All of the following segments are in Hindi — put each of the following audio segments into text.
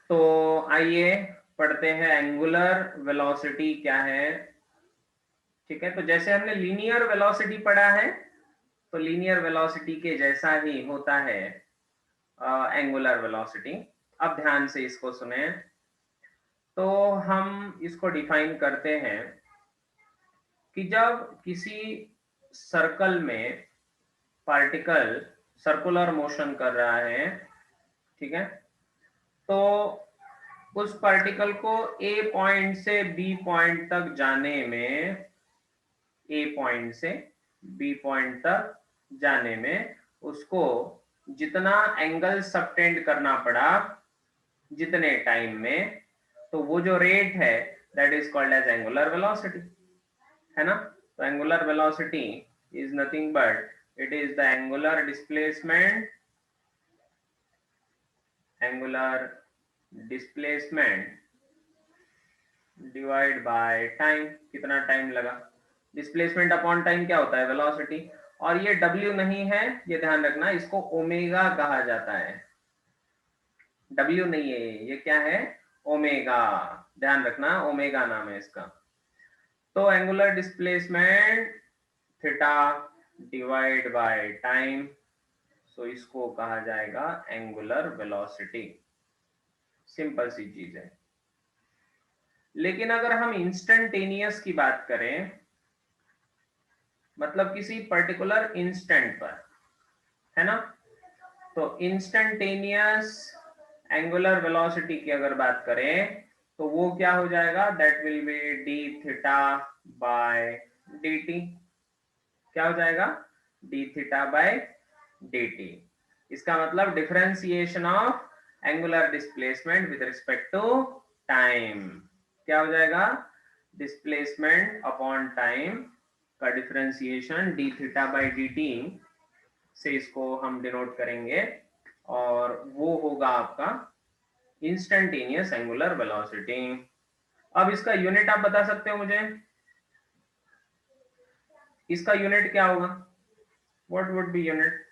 तो आइए पढ़ते हैं एंगुलर वेलोसिटी क्या है। ठीक है, तो जैसे हमने लीनियर वेलोसिटी पढ़ा है, तो लीनियर वेलोसिटी के जैसा ही होता है एंगुलर वेलोसिटी। अब ध्यान से इसको सुने। तो हम इसको डिफाइन करते हैं कि जब किसी सर्कल में पार्टिकल सर्कुलर मोशन कर रहा है, ठीक है, तो उस पार्टिकल को ए पॉइंट से बी पॉइंट तक जाने में, ए पॉइंट से बी पॉइंट तक जाने में उसको जितना एंगल सबटेंड करना पड़ा, जितने टाइम में, तो वो जो रेट है that is called as angular velocity, है ना। तो angular velocity is nothing but it is the angular displacement, angular displacement divide by time. कितना टाइम लगा, डिस्प्लेसमेंट अपॉन टाइम क्या होता है, वेलोसिटी। और ये W नहीं है, ये ध्यान रखना, इसको ओमेगा कहा जाता है। W नहीं है, ये क्या है, ओमेगा। ध्यान रखना, ओमेगा नाम है इसका। तो angular displacement theta divide by time, so इसको कहा जाएगा एंगुलर वेलोसिटी। सिंपल सी चीज है। लेकिन अगर हम इंस्टेंटेनियस की बात करें, मतलब किसी पर्टिकुलर इंस्टेंट पर, है ना, तो इंस्टेंटेनियस एंगुलर वेलोसिटी की अगर बात करें तो वो क्या हो जाएगा, that will be D theta by D T. क्या हो जाएगा, D theta by D T. इसका मतलब differentiation of angular displacement with respect to time. क्या हो जाएगा, डिस्प्लेसमेंट अपॉन टाइम का differentiation D theta by D T से इसको हम डिनोट करेंगे, और वो होगा आपका इंस्टेंटेनियस एंगुलर वेलोसिटी। अब इसका यूनिट आप बता सकते हो मुझे, इसका यूनिट क्या होगा, व्हाट वुड बी यूनिट,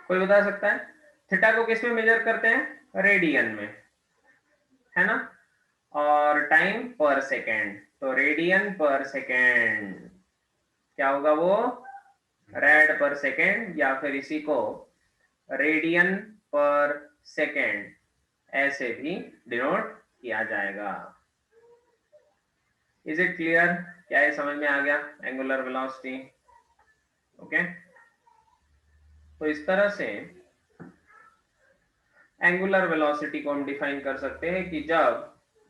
कोई बता सकता है। थीटा को किस में मेजर करते हैं, रेडियन में, है ना, और टाइम पर सेकेंड, तो रेडियन पर सेकेंड क्या होगा, वो रेड पर सेकेंड, या फिर इसी को रेडियन पर सेकेंड ऐसे भी डिनोट किया जाएगा। इज इट क्लियर, क्या ये समझ में आ गया, एंगुलर वेलोसिटी। ओके, तो इस तरह से एंगुलर वेलोसिटी को हम डिफाइन कर सकते हैं कि जब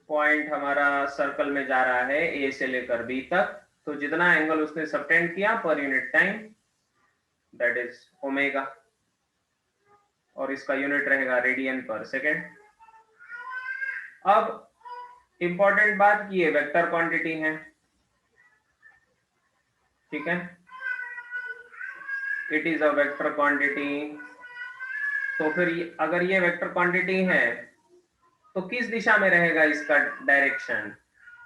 पॉइंट हमारा सर्कल में जा रहा है ए से लेकर बी तक, तो जितना एंगल उसने सबटेंड किया per unit time, that is omega, और इसका यूनिट रहेगा रेडियन पर सेकेंड। अब इंपॉर्टेंट बात की ये वेक्टर क्वांटिटी है, ठीक है, it is a vector quantity. तो फिर अगर ये वेक्टर क्वांटिटी है तो किस दिशा में रहेगा इसका डायरेक्शन,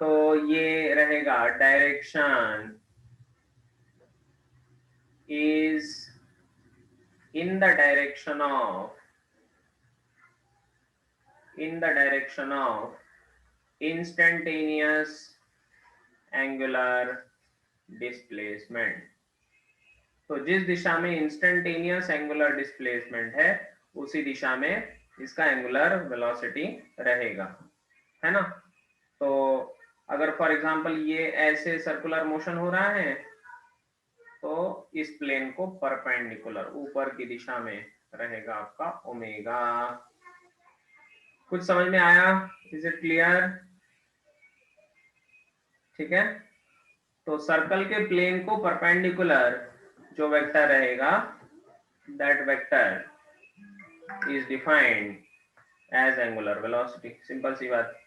तो ये रहेगा direction is in the direction of instantaneous angular displacement। तो जिस दिशा में इंस्टेंटेनियस एंगुलर डिस्प्लेसमेंट है उसी दिशा में इसका एंगुलर वेलोसिटी रहेगा, है ना। तो अगर फॉर एग्जांपल ये ऐसे सर्कुलर मोशन हो रहा है तो इस प्लेन को परपेंडिकुलर ऊपर की दिशा में रहेगा आपका ओमेगा। कुछ समझ में आया, इज इट क्लियर, ठीक है। तो सर्कल के प्लेन को परपेंडिकुलर जो वेक्टर रहेगा, that vector is defined as angular velocity. Simple सी बात,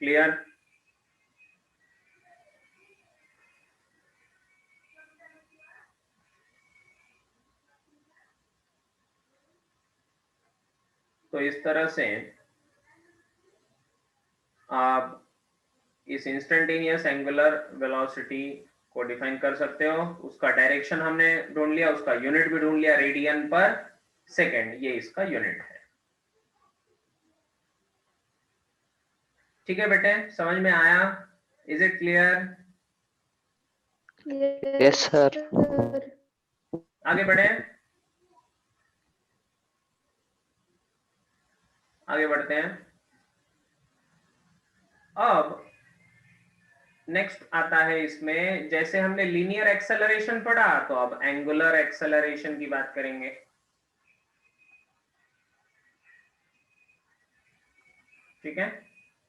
क्लियर। तो इस तरह से आप इस इंस्टेंटेनियस एंगुलर वेलोसिटी को डिफाइन कर सकते हो। उसका डायरेक्शन हमने ढूंढ लिया, उसका यूनिट भी ढूंढ लिया रेडियन पर सेकेंड, ये इसका यूनिट है। ठीक है बेटे, समझ में आया? Is it clear? Yes sir. आगे बढ़े, आगे बढ़ते हैं। अब नेक्स्ट आता है इसमें, जैसे हमने लीनियर एक्सेलरेशन पढ़ा, तो अब एंगुलर एक्सेलरेशन की बात करेंगे। ठीक है,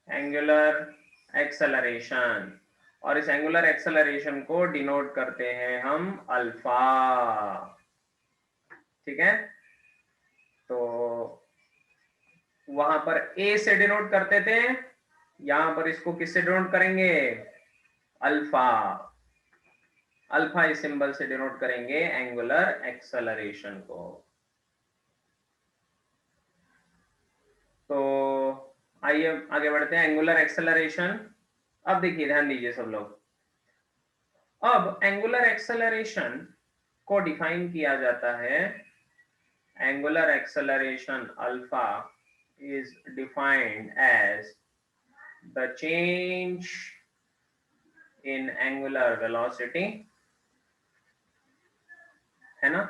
एंगुलर एक्सेलरेशन, और इस एंगुलर एक्सेलरेशन को डिनोट करते हैं हम अल्फा। ठीक है, तो वहां पर ए से डिनोट करते थे, यहां पर इसको किससे डिनोट करेंगे? अल्फा। अल्फा इस सिंबल से डिनोट करेंगे एंगुलर एक्सेलरेशन को। तो आइए आगे बढ़ते हैं, एंगुलर एक्सेलरेशन। अब देखिए, ध्यान दीजिए सब लोग। अब एंगुलर एक्सेलरेशन को डिफाइन किया जाता है, angular acceleration alpha is defined as the change in angular velocity, है ना?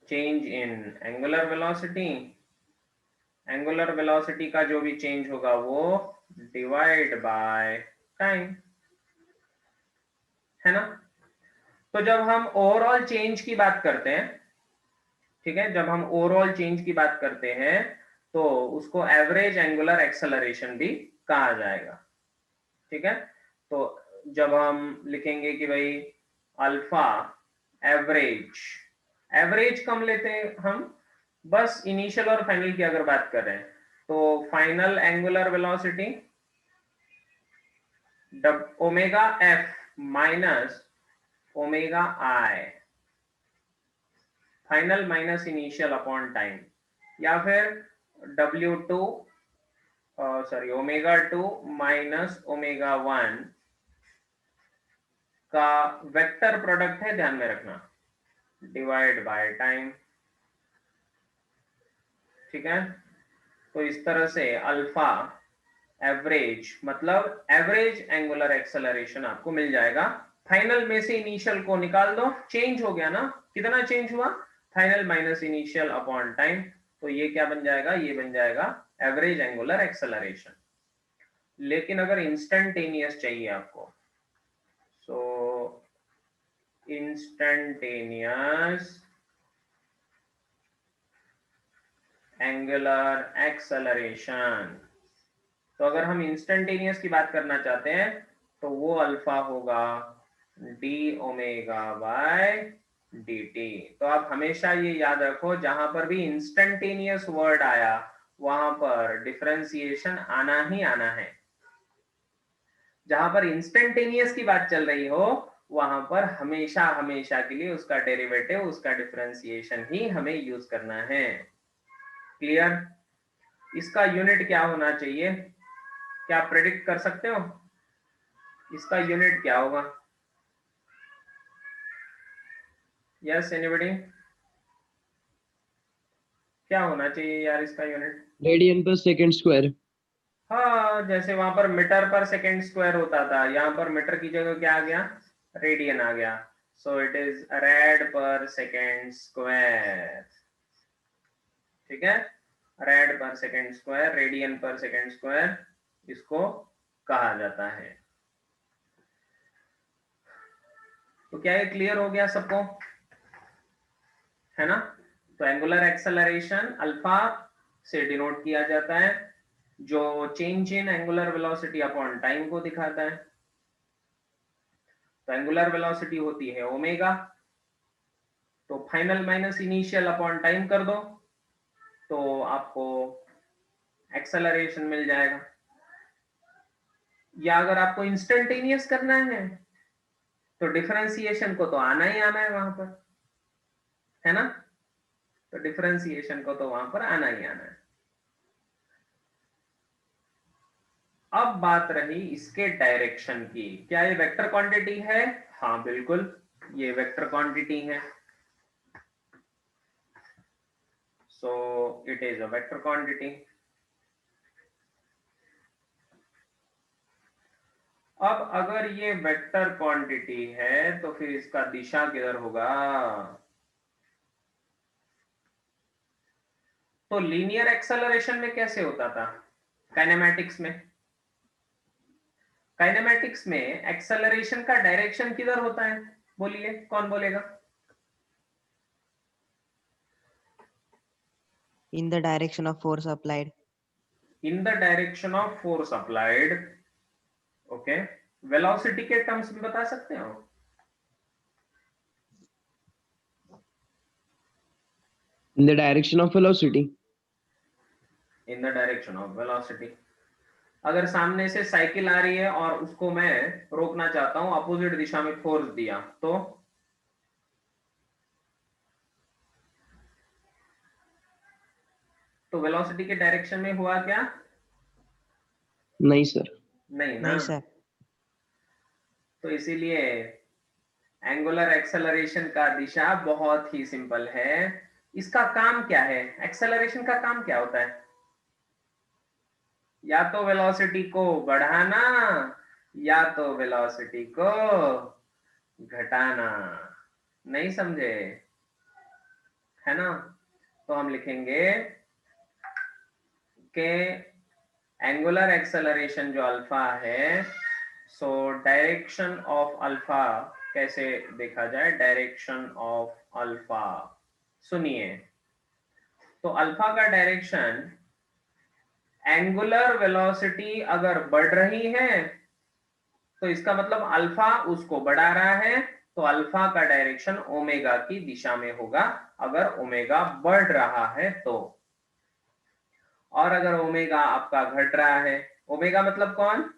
Change in angular velocity, angular velocity का जो भी चेंज होगा वो डिवाइड बाय टाइम, है ना? तो जब हम ओवरऑल चेंज की बात करते हैं, ठीक है, जब हम ओवरऑल चेंज की बात करते हैं तो उसको एवरेज एंगुलर एक्सेलरेशन भी कहा जाएगा। ठीक है, तो जब हम लिखेंगे कि भाई अल्फा एवरेज, एवरेज कम लेते हैं हम, बस इनिशियल और फाइनल की अगर बात कर रहे हैं तो final angular velocity omega F minus omega आई, final minus initial upon time, या फिर W2 sorry omega 2 minus omega 1 का वेक्टर प्रोडक्ट है, ध्यान में रखना, डिवाइड बाय टाइम। ठीक है, तो इस तरह से अल्फा एवरेज मतलब एवरेज एंगुलर एक्सेलरेशन आपको मिल जाएगा। फाइनल में से इनिशियल को निकाल दो, चेंज हो गया ना, कितना चेंज हुआ? Final minus initial upon time, तो ये क्या बन जाएगा? ये बन जाएगा एवरेज एंगुलर एक्सेलरेशन। लेकिन अगर इंस्टेंटेनियस चाहिए आपको, सो इंस्टेंटेनियस एंगुलर एक्सेलरेशन, तो अगर हम इंस्टेंटेनियस की बात करना चाहते हैं तो वो अल्फा होगा D omega by D T. तो आप हमेशा ये याद रखो, जहां पर भी इंस्टेंटेनियस वर्ड आया वहां पर डिफरेंशिएशन आना ही आना है। जहां पर इंस्टेंटेनियस की बात चल रही हो वहां पर हमेशा हमेशा के लिए उसका डेरिवेटिव, उसका डिफरेंशिएशन ही हमें यूज करना है। क्लियर? इसका यूनिट क्या होना चाहिए? क्या आप प्रेडिक्ट कर सकते हो इसका यूनिट क्या होगा? Yes anybody? क्या होना चाहिए यार इसका यूनिट? रेडियन पर सेकंड स्क्वायर। हाँ, जैसे वहां पर मीटर पर सेकेंड स्क्वायर होता था, यहाँ पर मीटर की जगह क्या आ गया? रेडियन आ गया। सो इट इज रेड पर सेकेंड स्क्वायर। ठीक है, रेड पर सेकेंड स्क्वायर, रेडियन पर सेकेंड स्क्वायर इसको कहा जाता है। तो क्या ये क्लियर हो गया सबको? है ना? तो एंगुलर एक्सेलरेशन अल्फा से डिनोट किया जाता है, जो change in angular velocity upon time को दिखाता है। तो एंगुलर वेलोसिटी होती है ओमेगा, तो final minus initial upon time कर दो तो आपको एक्सेलरेशन मिल जाएगा। या अगर आपको इंस्टेंटेनियस करना है तो डिफरेंशिएशन को तो आना ही आना है वहां पर, है ना? तो डिफरेंशिएशन को तो वहां पर आना ही आना है। अब बात रही इसके डायरेक्शन की, क्या ये वेक्टर क्वांटिटी है? हाँ बिल्कुल, ये वेक्टर क्वांटिटी है। It is a vector quantity. अब अगर ये वेक्टर क्वांटिटी है तो फिर इसका दिशा किधर होगा? तो लीनियर एक्सेलरेशन में कैसे होता था? काइनेमैटिक्स में एक्सेलरेशन का डायरेक्शन किधर होता है? बोलिए, कौन बोलेगा? In the direction of force applied. In the direction of force applied. Okay, velocity के टर्म्स में बता सकते हो? In the direction of velocity. In the direction of velocity. अगर सामने से साइकिल आ रही है और उसको मैं रोकना चाहता हूं, अपोजिट दिशा में फोर्स दिया, तो वेलोसिटी के डायरेक्शन में हुआ क्या? नहीं सर। नहीं ना। नहीं सर। तो इसीलिए एंगुलर एक्सेलरेशन का दिशा बहुत ही सिंपल है। इसका काम क्या है? एक्सेलरेशन का काम क्या होता है? या तो वेलोसिटी को बढ़ाना या तो वेलोसिटी को घटाना। नहीं समझे? है ना? तो हम लिखेंगे कि एंगुलर एक्सेलरेशन जो अल्फा है, सो डायरेक्शन ऑफ अल्फा कैसे देखा जाए? डायरेक्शन ऑफ अल्फा, सुनिए, तो अल्फा का डायरेक्शन, एंगुलर वेलोसिटी अगर बढ़ रही है तो इसका मतलब अल्फा उसको बढ़ा रहा है, तो अल्फा का डायरेक्शन ओमेगा की दिशा में होगा अगर ओमेगा बढ़ रहा है तो। और अगर ओमेगा आपका घट रहा है, ओमेगा मतलब कौन?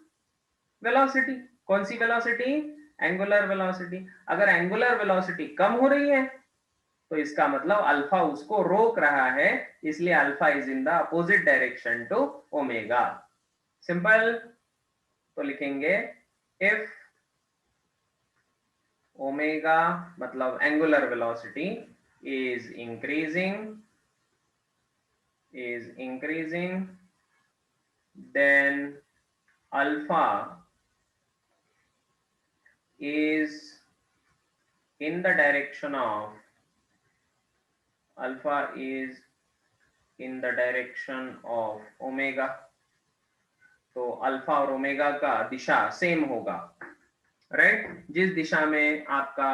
वेलोसिटी। कौन सी वेलोसिटी? Angular velocity. अगर एंगुलर वेलोसिटी कम हो रही है तो इसका मतलब अल्फा उसको रोक रहा है, इसलिए alpha is in the opposite direction to omega. Simple. तो लिखेंगे इफ ओमेगा मतलब angular velocity is increasing, then alpha is in the direction of omega. तो अल्फा और ओमेगा का दिशा सेम होगा, राइट? जिस दिशा में आपका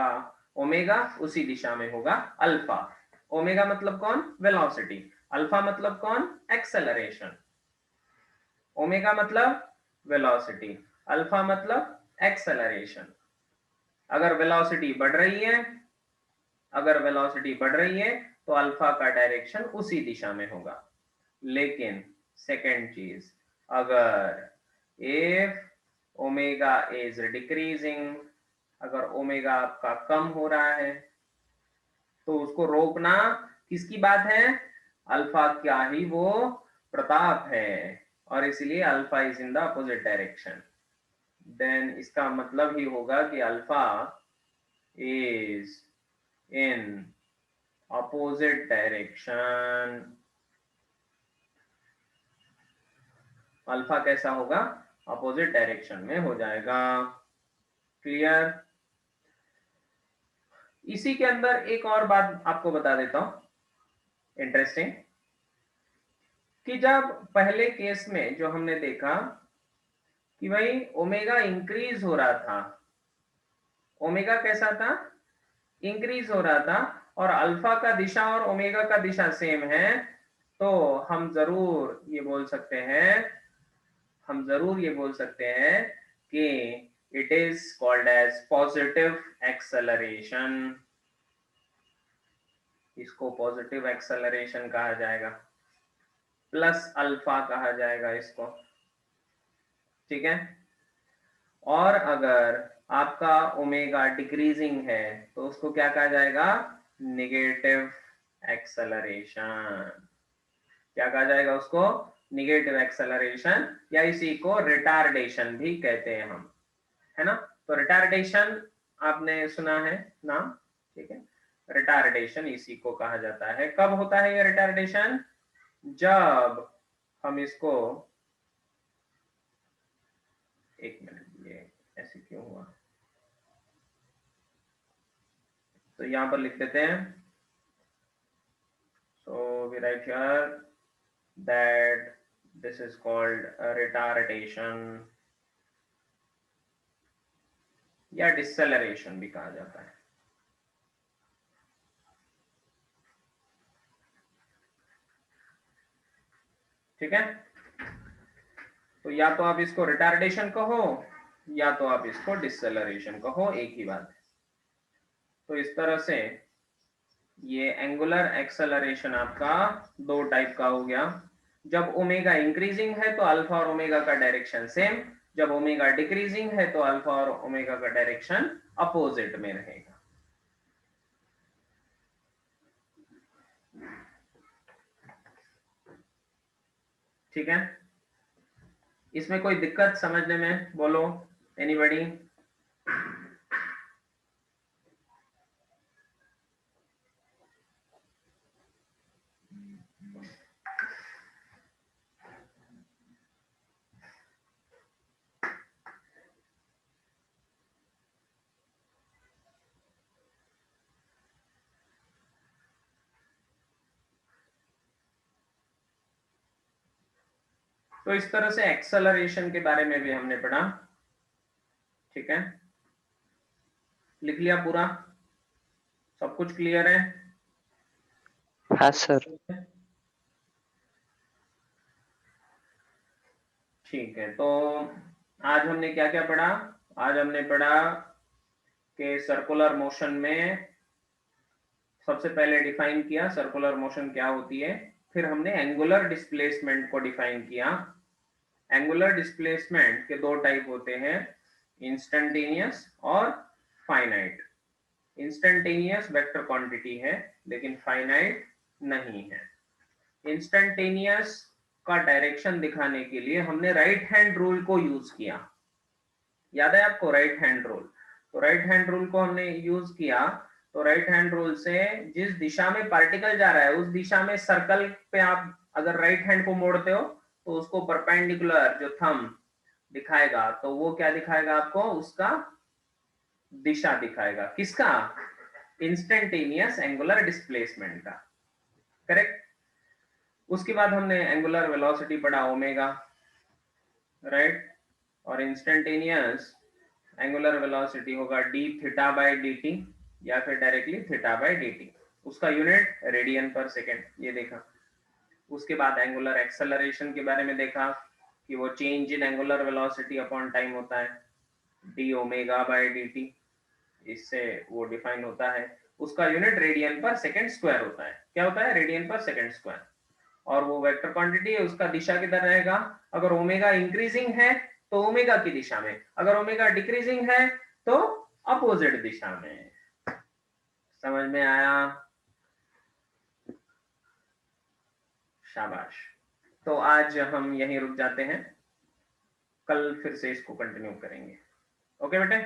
ओमेगा उसी दिशा में होगा अल्फा। ओमेगा मतलब कौन? वेलोसिटी। अल्फा मतलब कौन? एक्सेलरेशन। ओमेगा मतलब वेलोसिटी, अल्फा मतलब एक्सेलरेशन। अगर वेलोसिटी बढ़ रही है तो अल्फा का डायरेक्शन उसी दिशा में होगा। लेकिन सेकेंड चीज, अगर इफ ओमेगा इज डिक्रीजिंग, अगर ओमेगा आपका कम हो रहा है तो उसको रोकना किसकी बात है? अल्फा का ही वो प्रताप है, और इसलिए alpha is in the opposite direction. Then इसका मतलब ही होगा कि alpha is in opposite direction. Alpha कैसा होगा? अपोजिट डायरेक्शन में हो जाएगा। क्लियर? इसी के अंदर एक और बात आपको बता देता हूं, इंटरेस्टिंग, कि जब पहले केस में जो हमने देखा कि भाई ओमेगा इंक्रीज हो रहा था, ओमेगा कैसा था? इंक्रीज हो रहा था, और अल्फा का दिशा और ओमेगा का दिशा सेम है, तो हम जरूर ये बोल सकते हैं कि it is called as positive acceleration. इसको पॉजिटिव एक्सेलरेशन कहा जाएगा, प्लस अल्फा कहा जाएगा इसको, ठीक है? और अगर आपका ओमेगा डिक्रीजिंग है तो उसको क्या कहा जाएगा? Negative acceleration. क्या कहा जाएगा उसको? नेगेटिव एक्सेलरेशन, या इसी को रिटार्डेशन भी कहते हैं हम, है ना? तो रिटार्डेशन आपने सुना है नाम, ठीक है? रिटार्डेशन इसी को कहा जाता है। कब होता है ये रिटार्डेशन? जब हम इसको, एक मिनट, ये ऐसे क्यों हुआ, तो यहां पर लिख देते हैं, so we write here that this is called retardation या डिसेलरेशन भी कहा जाता है। ठीक है, तो या तो आप इसको रिटार्डेशन कहो या तो आप इसको डिसेलरेशन कहो, एक ही बात है। तो इस तरह से ये एंगुलर एक्सेलरेशन आपका दो टाइप का हो गया। जब ओमेगा इंक्रीजिंग है तो अल्फा और ओमेगा का डायरेक्शन सेम, जब ओमेगा डिक्रीजिंग है तो अल्फा और ओमेगा का डायरेक्शन अपोजिट में रहेगा। ठीक है, इसमें कोई दिक्कत समझने में, बोलो एनीबॉडी? तो इस तरह से एक्सेलरेशन के बारे में भी हमने पढ़ा। ठीक है, लिख लिया पूरा, सब कुछ क्लियर है? हाँ सर। ठीक है, तो आज हमने क्या क्या पढ़ा? आज हमने पढ़ा कि सर्कुलर मोशन में सबसे पहले डिफाइन किया सर्कुलर मोशन क्या होती है, फिर हमने एंगुलर डिस्प्लेसमेंट को डिफाइन किया। एंगुलर डिस्प्लेसमेंट के दो टाइप होते हैं, इंस्टेंटेनियस और फाइनाइट। इंस्टेंटेनियस वेक्टर क्वांटिटी है लेकिन फाइनाइट नहीं है। इंस्टेंटेनियस का डायरेक्शन दिखाने के लिए हमने राइट हैंड रूल को यूज किया, याद है आपको राइट हैंड रूल? तो राइट हैंड रूल को हमने यूज किया, तो राइट हैंड रूल से जिस दिशा में पार्टिकल जा रहा है उस दिशा में सर्कल पे आप अगर राइट हैंड को मोड़ते हो तो उसको परपेंडिकुलर जो थंब दिखाएगा, तो वो क्या दिखाएगा आपको? उसका दिशा दिखाएगा। किसका? इंस्टेंटेनियस एंगुलर डिस्प्लेसमेंट का। करेक्ट। उसके बाद हमने एंगुलर वेलोसिटी पढ़ा, ओमेगा, राइट। और इंस्टेंटेनियस एंगुलर वेलोसिटी होगा D theta by D T या फिर directly theta by D T. उसका यूनिट रेडियन पर सेकेंड, ये देखा। उसके बाद एंगुलर एक्सेलरेशन के बारे में देखा कि वो change in angular velocity upon time होता है, D omega by D T, इससे वो डिफाइन होता है। उसका यूनिट रेडियन पर सेकेंड स्क्वायर होता है। क्या होता है? रेडियन पर सेकेंड स्क्वायर। और वो वेक्टर क्वांटिटी है, उसका दिशा किधर रहेगा? अगर ओमेगा इंक्रीजिंग है तो ओमेगा की दिशा में, अगर ओमेगा डिक्रीजिंग है तो अपोजिट दिशा में। समझ में आया? शाबाश। तो आज हम यहीं रुक जाते हैं, कल फिर से इसको कंटिन्यू करेंगे। ओके बेटे?